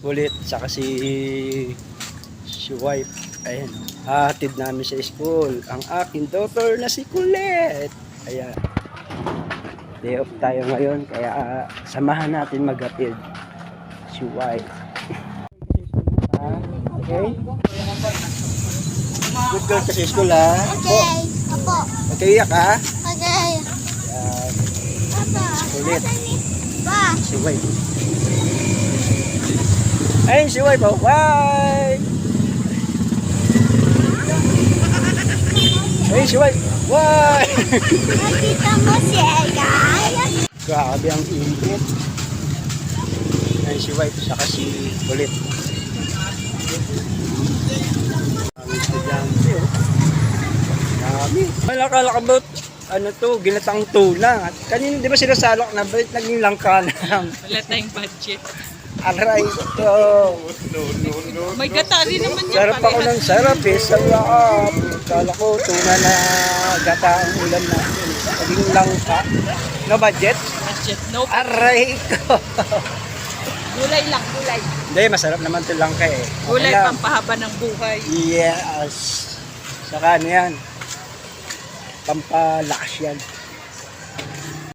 Ulit, saka si wife. Ayan, hahatid namin sa school ang aking daughter na si Colette. Ayan, day off tayo ngayon, kaya samahan natin maghatid si wife. Okay? Good girl ka sa school, ha? Okay. Opo. Mag-iyak, ha? Okay. Ayan, Papa. Colette, Pa. si wife. Ayun si wife, oh. Wife! Ayun si wife. Wife! Nakita mo si Egay? Grabe ang init. Ayun si wife, saka si Colette. Ang estudyante, oh. Dami. Malakala ka ba, ano to, ginatang tuna. Kanina di ba sinasalok na, ba't naging langka lang? Wala tayong budget. Aray ito. May gata rin naman yan. Sarap ako ng sarap eh. Sarap. Kala ko tuna na gata ang ulam natin. Naging langka. No budget? Budget, no. Aray ko. Gulay lang, gulay. Hindi, masarap naman ito langka eh. Gulay lang. pampahaba ng buhay. Yes. Saka ano yan? Pampalakas yan.